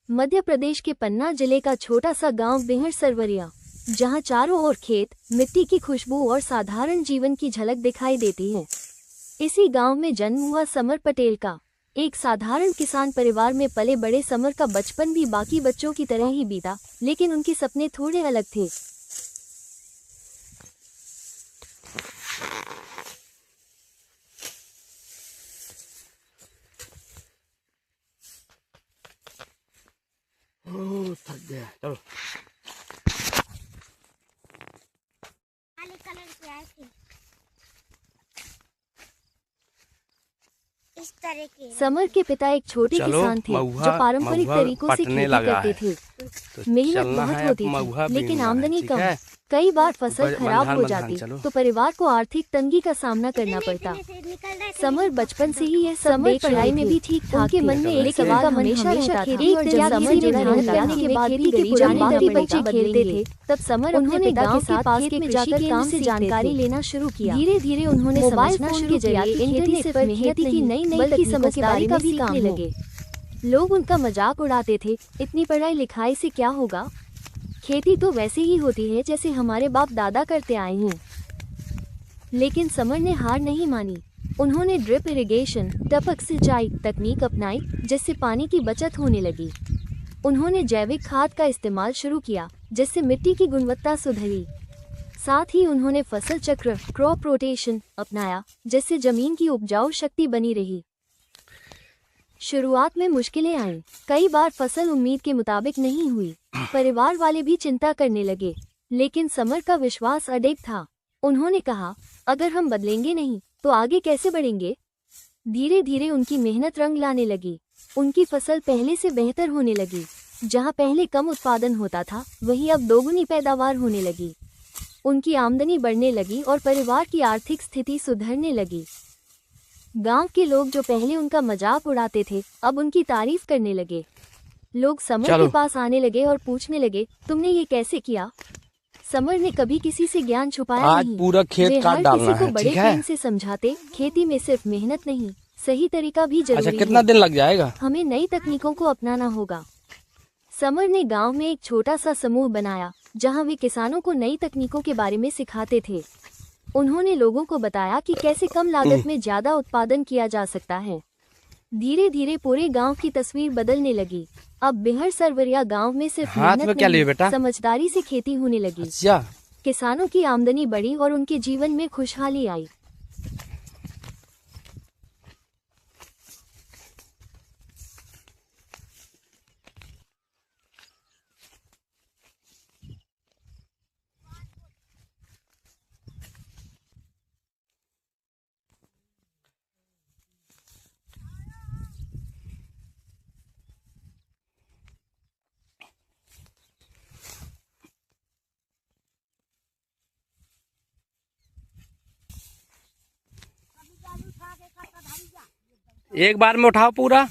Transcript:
मध्य प्रदेश के पन्ना जिले का छोटा सा गांव बिहड़ सरवरिया, जहां चारों ओर खेत, मिट्टी की खुशबू और साधारण जीवन की झलक दिखाई देती है। इसी गांव में जन्म हुआ समर पटेल का। एक साधारण किसान परिवार में पले बड़े समर का बचपन भी बाकी बच्चों की तरह ही बीता, लेकिन उनके सपने थोड़े अलग थे। थक गया, चलो। इस तरह के समर के पिता एक छोटे किसान थे जो पारंपरिक तरीकों से खेती करते थे। मेहनत बहुत होती थी, लेकिन आमदनी कम। कई बार फसल खराब हो जाती तो परिवार को आर्थिक तंगी का सामना करना पड़ता। समर बचपन से ही यह सब पढ़ाई में भी ठीक ठाक थे। मन में एक सवाल हमेशा रहता था। एक दिन समर जब धान लगाने के बाद भी पुराने बच्चे खेलते थे, तब समर उन्होंने गांव के पास में जाकर काम से जानकारी लेना शुरू किया। धीरे धीरे उन्होंने समझना शुरू किया कि खेती सिर्फ मेहनत की नहीं बल्कि समझदारी का भी काम लगे। लोग उनका मजाक उड़ाते थे, इतनी पढ़ाई लिखाई से क्या होगा, खेती तो वैसे ही होती है जैसे हमारे बाप दादा करते आए हैं। लेकिन समर ने हार नहीं मानी। उन्होंने ड्रिप इरिगेशन, टपक सिंचाई तकनीक अपनाई, जिससे पानी की बचत होने लगी। उन्होंने जैविक खाद का इस्तेमाल शुरू किया, जिससे मिट्टी की गुणवत्ता सुधरी। साथ ही उन्होंने फसल चक्र, क्रॉप रोटेशन अपनाया, जिससे जमीन की उपजाऊ शक्ति बनी रही। शुरुआत में मुश्किलें आईं। कई बार फसल उम्मीद के मुताबिक नहीं हुई। परिवार वाले भी चिंता करने लगे, लेकिन समर का विश्वास अडिग था। उन्होंने कहा, अगर हम बदलेंगे नहीं तो आगे कैसे बढ़ेंगे। धीरे धीरे उनकी मेहनत रंग लाने लगी। उनकी फसल पहले से बेहतर होने लगी। जहां पहले कम उत्पादन होता था, वहीं अब दोगुनी पैदावार होने लगी। उनकी आमदनी बढ़ने लगी और परिवार की आर्थिक स्थिति सुधरने लगी। गांव के लोग जो पहले उनका मजाक उड़ाते थे, अब उनकी तारीफ करने लगे। लोग समर के पास आने लगे और पूछने लगे, तुमने ये कैसे किया। समर ने कभी किसी से ज्ञान छुपाया आज नहीं। पूरा खेत काट डालना है, बड़े प्रेम से समझाते, खेती में सिर्फ मेहनत नहीं, सही तरीका भी जरूरी है। कितना दिन लग जाएगा। हमें नई तकनीकों को अपनाना होगा। समर ने गांव में एक छोटा सा समूह बनाया, जहां वे किसानों को नई तकनीकों के बारे में सिखाते थे। उन्होंने लोगों को बताया कि कैसे कम लागत में ज्यादा उत्पादन किया जा सकता है। धीरे धीरे पूरे गांव की तस्वीर बदलने लगी। अब बिहड़ सरवरिया गांव में सिर्फ मेहनत नहीं, समझदारी से खेती होने लगी। किसानों की आमदनी बढ़ी और उनके जीवन में खुशहाली आई। एक बार में उठाओ पूरा।